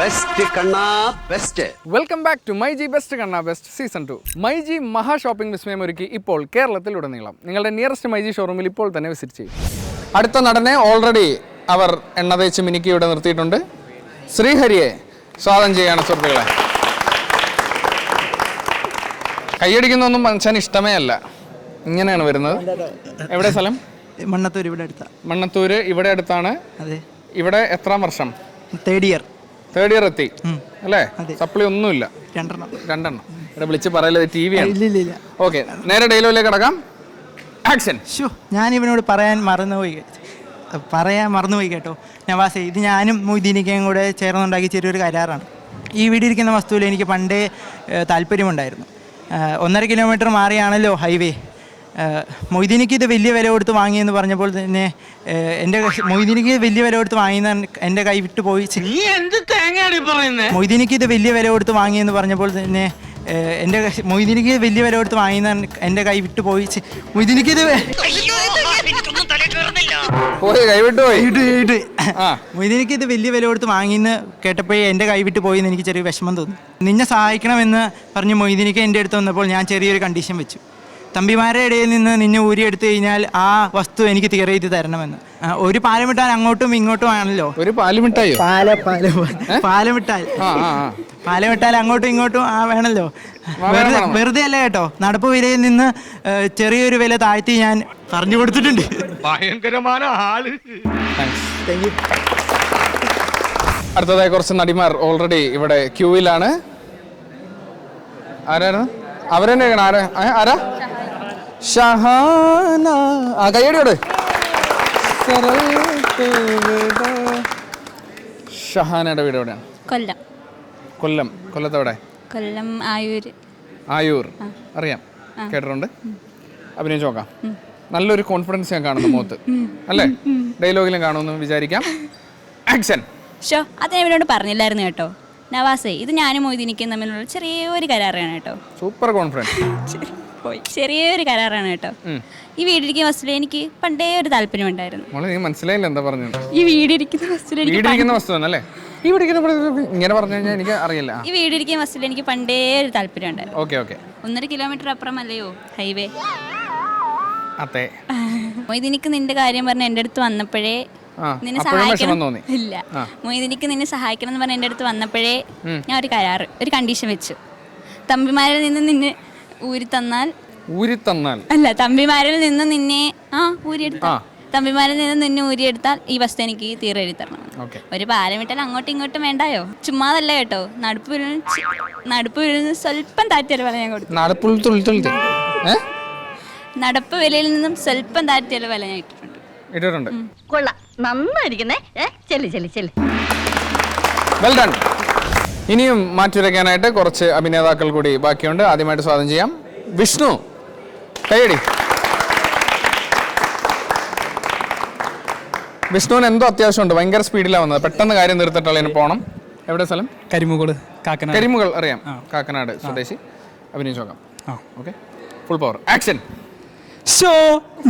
Best കണ്ണാ best. Welcome back to my G best കണ്ണാ best season 2. My G മഹാ shopping വിസ്മയം ഒരുക്കി ഇപ്പോൾ കേരളത്തിലുടനീളം. നിങ്ങളുടെ നിയറസ്റ്റ് മൈ ജി ഷോറൂമിൽ ഇപ്പോൾ തന്നെ വിസിറ്റ് ചെയ്യും. അടുത്ത നടനെ ഓൾറെഡി അവർ എണ്ണ തേച്ച് മിനുക്കി ഇവിടെ നിർത്തിയിട്ടുണ്ട്. ശ്രീഹരിയെ സ്വാഗതം ചെയ്യാണ് സുഹൃത്തുക്കളെ. കൈയടിക്കുന്നൊന്നും മനുഷ്യന് ഇഷ്ടമേ അല്ല. ഇങ്ങനെയാണ് വരുന്നത്. എവിടെ സ്ഥലം? മണ്ണത്തൂർ. ഇവിടെ അടുത്ത മണ്ണത്തൂര് ഇവിടെ അടുത്താണ്. അതെ. ഇവിടെ എത്രാം വർഷം? തേർഡ് ഇയർ എത്തി അല്ലേ? സപ്ലി ഒന്നുമില്ല. രണ്ടെണ്ണം ഇവിടെ വിളിച്ച് പറയലത് ടി വി ആണ്. ഇല്ല. ഓക്കെ, നേരെ ഡയലോഗിലേക്ക് കടക്കാം. ആക്ഷൻ. ഞാൻ ഇവനോട് പറയാൻ മറന്നുപോയി കേട്ടോ നവാസേ. ഇത് ഞാനും മൊയ്തീനിക്കയും കൂടെ ചേർന്നുണ്ടാക്കി ചെറിയൊരു കരാറാണ്. ഈ വീടിരിക്കുന്ന വസ്തുവിൽ എനിക്ക് പണ്ടേ താല്പര്യമുണ്ടായിരുന്നു. 1.5 കിലോമീറ്റർ മാറിയാണല്ലോ ഹൈവേ. മൊയ്തീനിക്ക് ഇത് വലിയ വില കൊടുത്ത് വാങ്ങിയെന്ന് പറഞ്ഞപ്പോൾ തന്നെ മൊയ്തീനിക്ക് വലിയ വില കൊടുത്ത് വാങ്ങിയെന്ന് എൻ്റെ കൈ വിട്ടു പോയി. മൊയ്തീനിക്ക് ഇത് വലിയ വില കൊടുത്ത് വാങ്ങിയെന്ന് പറഞ്ഞപ്പോൾ തന്നെ മൊയ്തീനിക്ക് വലിയ വില കൊടുത്ത് വാങ്ങിയെന്ന് എൻ്റെ കൈ വിട്ടു പോയി. മൊയ്തീനിക്ക് ഇത് മൊയ്തീനിക്ക് ഇത് വലിയ വില കൊടുത്ത് വാങ്ങിയെന്ന് കേട്ടപ്പോഴേ എൻ്റെ കൈ വിട്ട് പോയി എന്ന് എനിക്ക് ചെറിയ വിഷമം തോന്നി. നിന്നെ സഹായിക്കണമെന്ന് പറഞ്ഞ് മൊയ്തീനിക്ക് എൻ്റെ അടുത്ത് വന്നപ്പോൾ ഞാൻ ചെറിയൊരു കണ്ടീഷൻ വെച്ചു. തമ്പിമാരുടെ ഇടയിൽ നിന്ന് നിന്നെ ഊരിയെടുത്തു കഴിഞ്ഞാൽ ആ വസ്തു എനിക്ക് തീരെ ചെയ്ത് തരണമെന്ന്. ഒരു പാലമിട്ടാൽ അങ്ങോട്ടും ഇങ്ങോട്ടും ആണല്ലോ. ഒരു പാലമിട്ടായോ? പാലമിട്ടാൽ അങ്ങോട്ടും ഇങ്ങോട്ടും വേണല്ലോ. വെറുതെ അല്ല കേട്ടോ. നടപ്പ് വിലയിൽ നിന്ന് ചെറിയൊരു വില താഴ്ത്തി ഞാൻ പറഞ്ഞു കൊടുത്തിട്ടുണ്ട്. ഭയങ്കരമായ ആള്. അടുത്തതായി കുറച്ച് നടിമാർ ഓൾറെഡി ഇവിടെ ക്യൂവിലാണ്. ആരായിരുന്നു അവരെന്നെ? ആരാ? ഷഹാന. കയ്യടിയോട്. ഷഹാനയുടെ വീട് എവിടെയാണ്? കൊല്ലത്തെവിടെ? കൊല്ലം ആയൂർ. അറിയാം, കേട്ടിട്ടുണ്ട്. അഭിനയിച്ച് നോക്കാം. നല്ലൊരു കോൺഫിഡൻസ് ഞാൻ കാണുന്നു മുഖത്ത്, അല്ലേ? ഡയലോഗിലും കാണുമെന്ന് വിചാരിക്കാം. ആക്ഷൻ. അത് ഞാൻ ഇവരോട് പറഞ്ഞില്ലായിരുന്നു കേട്ടോ നവാസേ. ഇത് ഞാനും മൊയ്തീനിക്കും തമ്മിലുള്ള ചെറിയൊരു കരാറാണ് കേട്ടോ. Super confidence. ചെറിയൊരു കരാറാണ് കേട്ടോ. ഈ വീടിരിക്കുന്ന വസ്തുവിൽ എനിക്ക് പണ്ടേ ഒരു താല്പര്യം ഉണ്ടായിരുന്നു. മനസ്സിലായില്ല എന്താ പറഞ്ഞത്? ഈ വീടിരിക്കുന്ന വസ്തുവിൽ ഇങ്ങനെ പറഞ്ഞു കഴിഞ്ഞാൽ എനിക്ക് അറിയില്ല. ഈ വീടിരിക്കുന്ന വസ്തുവിൽ എനിക്ക് പണ്ടേ ഒരു താല്പര്യം ഉണ്ടായിരുന്നു. 1.5 കിലോമീറ്റർ അപ്പുറം അല്ലയോ ഹൈവേ. അതെ. മൊയ്തീനിക്ക് നിന്റെ കാര്യം പറഞ്ഞ എൻ്റെ അടുത്ത് വന്നപ്പോഴേ നിന്നെ സഹായിക്കണം. ഇല്ല, മൊയ്തീനിക്ക് നിന്നെ സഹായിക്കണം എന്ന് പറഞ്ഞ എൻ്റെ അടുത്ത് വന്നപ്പോഴേ ഞാൻ ഒരു കണ്ടീഷൻ വെച്ചു. തമ്പിമാരിൽ നിന്ന് നിന്നെ ഊരി തന്നാൽ അല്ല, തമ്പിമാരിൽ നിന്ന് നിന്നെ തമ്പിമാരിൽ നിന്ന് നിന്നെ ഊരിയെടുത്താൽ ഈ വസ്തു എനിക്ക് തീരെ എഴുതി തരണം. ഒരു പാലം വിട്ടാൽ അങ്ങോട്ടും ഇങ്ങോട്ടും വേണ്ടായോ. ചുമ്മാതല്ല കേട്ടോ. നടുപ്പ് വീഴുന്ന സ്വല്പം താഴ്ത്തിയ വില ഞാൻ കൊടുത്തു. നടപ്പ് വിലയിൽ നിന്നും സ്വല്പം താഴ്ത്തിയ വില ഞാൻ ഇട്ടിട്ടുണ്ട്. കൊള്ളാം, നന്നായിരിക്കുന്നേ. Well done. ഇനിയും മാറ്റുരയ്ക്കാനായിട്ട് കുറച്ച് അഭിനേതാക്കൾ കൂടി ബാക്കിയുണ്ട്. ആദ്യമായിട്ട് സ്വാഗതം ചെയ്യാം വിഷ്ണു. കൈയടി. വിഷ്ണുവിന് എന്തോ അത്യാവശ്യമുണ്ട്. ഭയങ്കര സ്പീഡിലാണ് വന്നത്. പെട്ടെന്ന് കാര്യം തീർത്തിട്ടുള്ള പോകണം. എവിടെ സ്ഥലം? കരിമുകൾ. അറിയാം, കാക്കനാട് സ്വദേശി. അഭിനയിച്ച് നോക്കാം. Okay, full power. ആക്ഷൻ.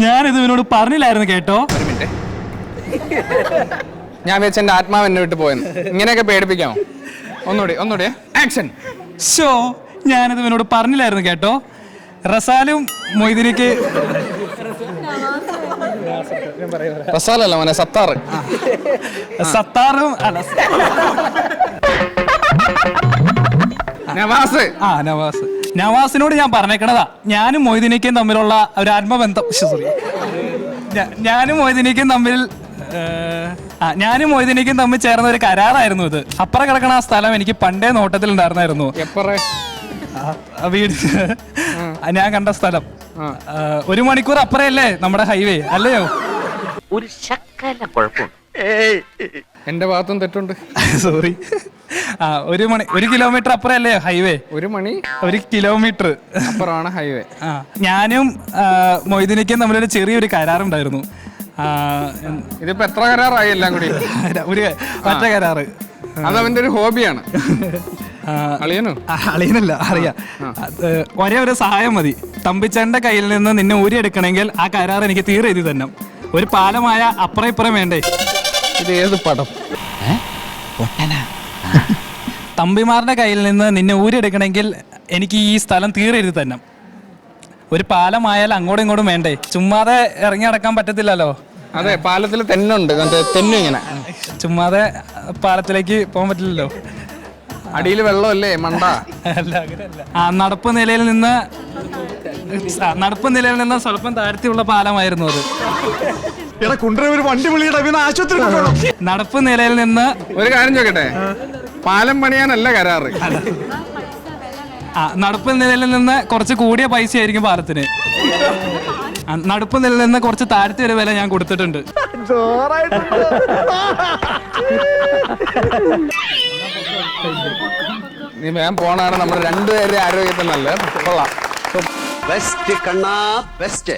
ഞാനിത് ഇവനോട് പറഞ്ഞില്ലായിരുന്നു കേട്ടോ. ഒരു മിനിറ്റ്, ഞാൻ വെച്ച് എൻ്റെ ആത്മാവ് എന്നെ വിട്ട് പോയെന്ന്. ഇങ്ങനെയൊക്കെ പേടിപ്പിക്കാമോ? ഒന്നുകൂടി. ആക്ഷൻ. ഞാനിത് ഇവനോട് പറഞ്ഞില്ലായിരുന്നു കേട്ടോ. റസാലും മൊയ്തീനിക്ക് റസാലല്ല മോനെ, സത്താറും അല്ല, നവാസിനോട് ഞാൻ പറഞ്ഞേക്കണതാ. ഞാനും മൊയ്തീനിക്കും തമ്മിലുള്ള ഒരു ആത്മബന്ധം. ഞാനും മൊയ്തീനിക്കും തമ്മിൽ ചേർന്ന ഒരു കരാറായിരുന്നു ഇത്. അപ്പുറം കിടക്കണ ആ സ്ഥലം എനിക്ക് പണ്ടേ നോട്ടത്തിൽ ഉണ്ടായിരുന്നായിരുന്നു. വീട് ഞാൻ കണ്ട സ്ഥലം 1 മണിക്കൂർ അപ്പുറയല്ലേ നമ്മുടെ ഹൈവേ, അല്ലയോ? ഒരു ശക്കല കുഴപ്പം. എന്റെ ഭാഗത്തും തെറ്റുണ്ട്. സോറി. 1 കിലോമീറ്റർ അപ്പുറല്ലേ ഹൈവേ? 1 കിലോമീറ്റർ അപ്പുറമാണ് ഹൈവേ. ഞാനും മൊയ്തീനിക്കും തമ്മിലൊരു ചെറിയൊരു കരാറുണ്ടായിരുന്നു. ഇതിപ്പോ എത്ര കരാറായി? എല്ലാം കൂടി ഒരു ഒറ്റ കരാറ്. അതവന്റെ ഒരു ഹോബിയാണ്. അളിയനല്ല, അറിയാം. ഒരേ ഒരു സഹായം മതി. തമ്പിച്ചേന്റെ കയ്യിൽ നിന്ന് നിന്നെ ഊരിയെടുക്കണമെങ്കിൽ ആ കരാർ എനിക്ക് തീരെ എഴുതി തന്നെ. ഒരു പാലമായ അപ്പുറം ഇപ്പുറം വേണ്ടേ? ഇത് ഏത് പടം? തമ്പിമാരുടെ കയ്യിൽ നിന്ന് നിന്നെ ഊരിയെടുക്കണമെങ്കിൽ എനിക്ക് ഈ സ്ഥലം തീരെഴുതി തന്നെ. ഒരു പാലമായാൽ അങ്ങോട്ടും ഇങ്ങോട്ടും വേണ്ടേ, ചുമ്മാതെ ഇറങ്ങി നടക്കാൻ പറ്റത്തില്ലല്ലോ. അതെ, പാലത്തിൽ തെന്നുണ്ട്, തെന്നു ഇങ്ങനെ ചുമ്മാതെ പാലത്തിലേക്ക് പോകാൻ പറ്റില്ലല്ലോ. അടിയിൽ വെള്ളമല്ലേ മണ്ട. അല്ല, അങ്ങനെയല്ല. നടപ്പ് നിലയിൽ നിന്ന് സ്വല്പം താഴ്ത്തിയുള്ള പാലമായിരുന്നു അത്. നടപ്പ് നിലയിൽ നിന്ന് ഒരു കാര്യം ചോദിക്കട്ടെ, പാലം പണിയാനല്ല കരാറ്. നടപ്പ് നിലയിൽ നിന്ന് കുറച്ച് കൂടിയ പൈസ ആയിരിക്കും പാലത്തിന്. നടപ്പ് നിലയിൽ നിന്ന് കുറച്ച് താഴ്ത്തി ഒരു വില ഞാൻ കൊടുത്തിട്ടുണ്ട്. നീ വേഗം പോണാണ് നമ്മുടെ രണ്ടുപേരുടെ ആരോഗ്യത്തിന് നല്ലത്. കൊള്ളാം. ബെസ്റ്റ് കണ്ണാ ബെസ്റ്റ്.